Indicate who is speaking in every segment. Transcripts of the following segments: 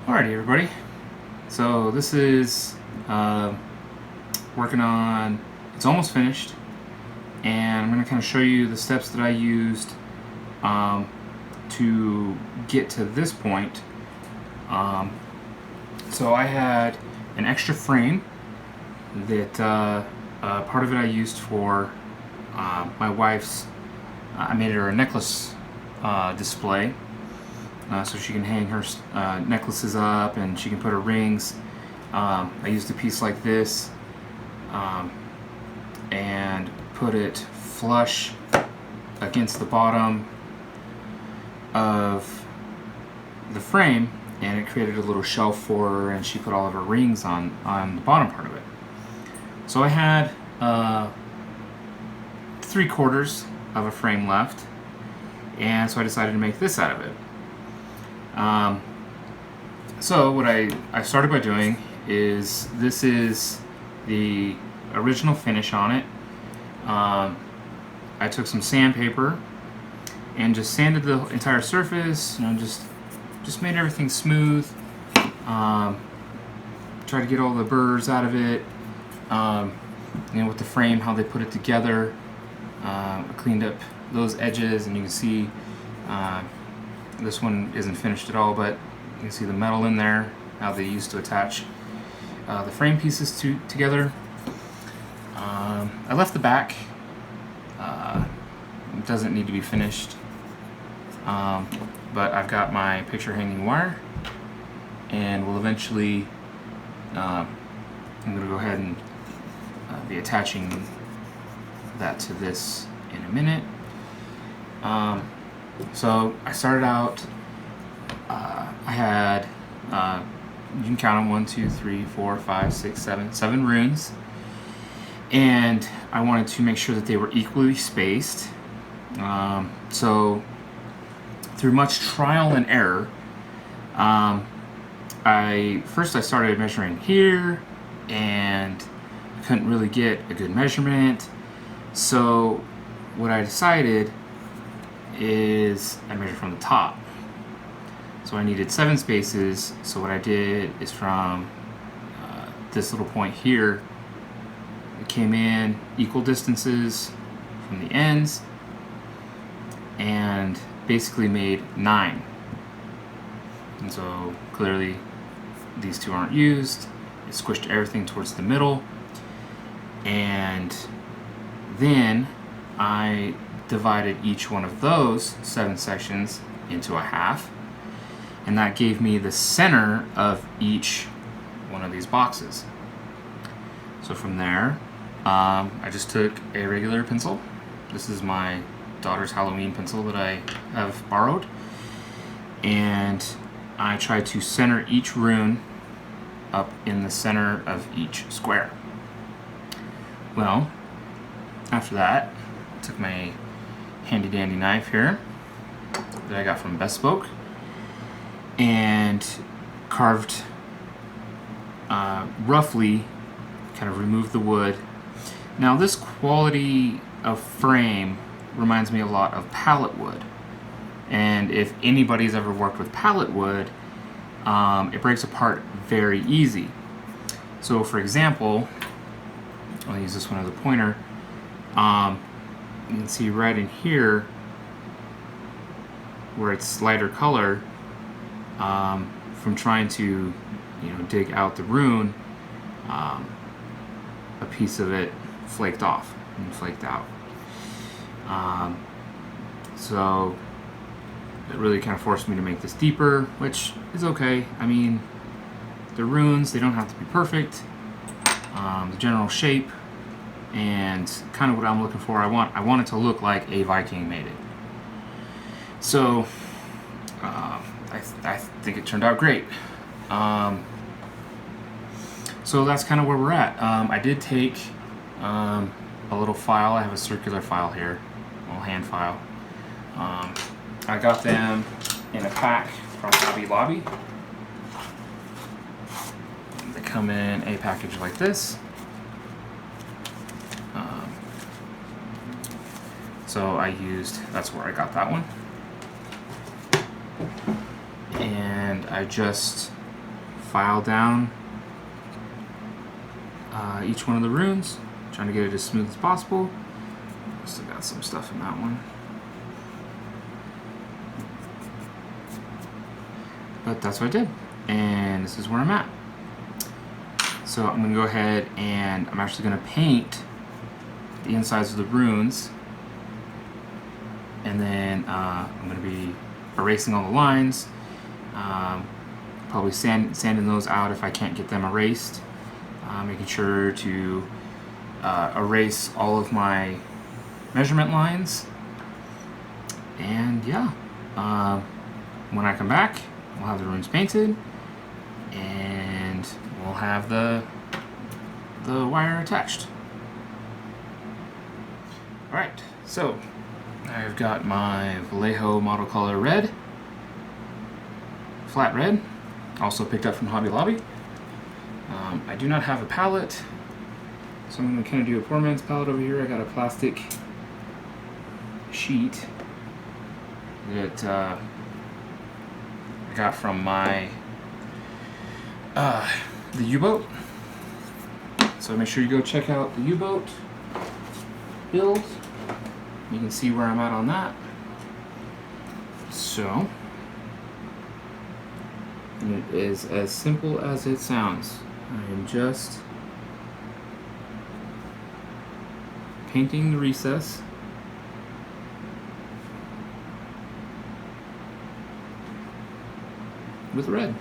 Speaker 1: Alrighty, everybody. So this is working on. It's almost finished, and I'm going to kind of show you the steps that I used to get to this point. So I had an extra frame that part of it I used for my wife's. I made her a necklace display. So she can hang her necklaces up and she can put her rings. I used a piece like this and put it flush against the bottom of the frame, and it created a little shelf for her, and she put all of her rings on the bottom part of it. So I had 3/4 of a frame left, and so I decided to make this out of it. So what I started by doing is, this is the original finish on it. I took some sandpaper and just sanded the entire surface, just made everything smooth. Tried to get all the burrs out of it. With the frame, how they put it together. I cleaned up those edges, and you can see this one isn't finished at all, but you can see the metal in there, how they used to attach the frame pieces together. I left the back. It doesn't need to be finished, but I've got my picture hanging wire, and we'll eventually, I'm going to go ahead and be attaching that to this in a minute. So I started out, I had, you can count them, 1, 2, 3, 4, 5, 6, 7 runes. And I wanted to make sure that they were equally spaced. So through much trial and error, I started measuring here, and I couldn't really get a good measurement. So what I decided is I measured from the top. So I needed 7 spaces. So what I did is from this little point here, it came in equal distances from the ends, and basically made 9. And so clearly these two aren't used. It squished everything towards the middle, and then I divided each one of those 7 sections into a half, and that gave me the center of each one of these boxes. So from there, I just took a regular pencil. This is my daughter's Halloween pencil that I have borrowed, and I tried to center each rune up in the center of each square. Well, after that, I took my handy dandy knife here that I got from Bespoke and carved, roughly kind of removed the wood. Now this quality of frame reminds me a lot of pallet wood, and if anybody's ever worked with pallet wood, it breaks apart very easy. So for example, I'll use this one as a pointer. You can see right in here where it's lighter color, from trying to dig out the rune, a piece of it flaked off and flaked out. So it really kind of forced me to make this deeper, which is okay. I mean, the runes, they don't have to be perfect. The general shape and kind of what I'm looking for, I want it to look like a Viking made it. So I think it turned out great. So that's kind of where we're at. I did take a little file. I have a circular file here, a little hand file. I got them in a pack from Hobby Lobby. They come in a package like this. So that's where I got that one. And I just file down each one of the runes, trying to get it as smooth as possible. Still got some stuff in that one. But that's what I did. And this is where I'm at. So I'm going to go ahead and I'm actually going to paint the insides of the runes. And then I'm going to be erasing all the lines. Probably sanding those out if I can't get them erased. Making sure to erase all of my measurement lines. And yeah, when I come back, we'll have the runes painted and we'll have the wire attached. Alright, so I've got my Vallejo Model Color Red, flat red, also picked up from Hobby Lobby. I do not have a palette, so I'm going to kind of do a poor man's palette over here. I got a plastic sheet that I got from my the U-boat. So make sure you go check out the U-boat build. You can see where I'm at on that. So, and it is as simple as it sounds. I am just painting the recess. With red.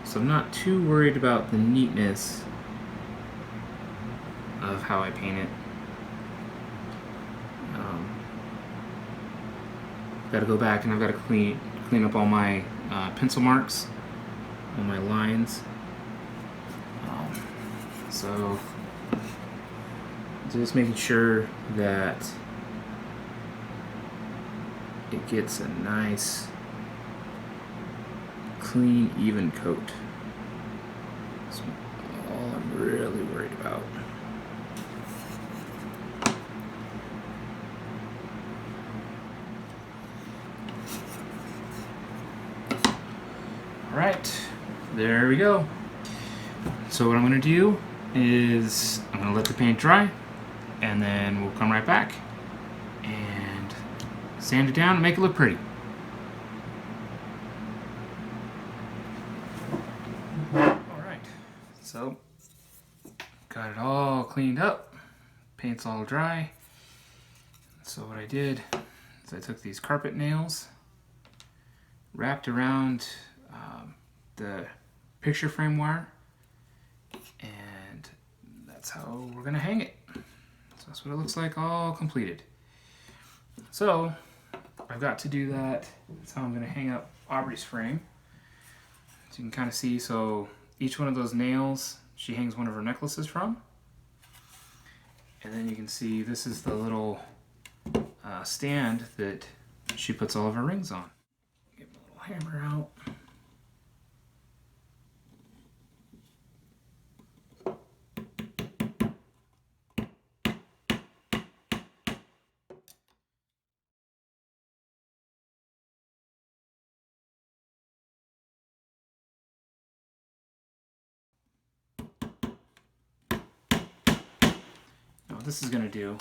Speaker 1: So I'm not too worried about the neatness of how I paint it. Got to go back and I've got to clean up all my pencil marks, all my lines. So just making sure that it gets a nice, clean, even coat. That's all I'm really worried about. All right, there we go. So what I'm going to do is I'm going to let the paint dry, and then we'll come right back and sand it down and make it look pretty. Alright, so got it all cleaned up, paint's all dry. So what I did is I took these carpet nails, wrapped around the picture frame wire, and that's how we're gonna hang it. So that's what it looks like all completed. So I've got to do that. That's how I'm going to hang up Aubrey's frame. So you can kind of see, so each one of those nails, she hangs one of her necklaces from. And then you can see this is the little stand that she puts all of her rings on. Get my little hammer out. What this is going to do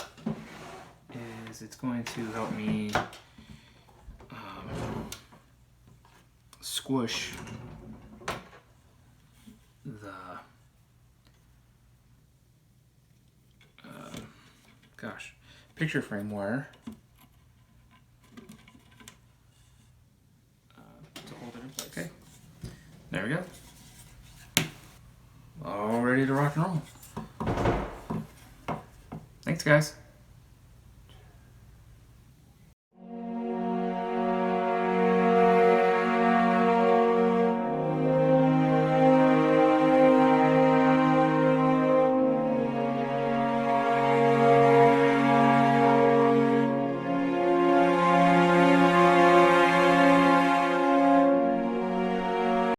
Speaker 1: is it's going to help me squish the picture frame wire to hold it in place. Okay, there we go. All ready to rock and roll. Thanks, guys.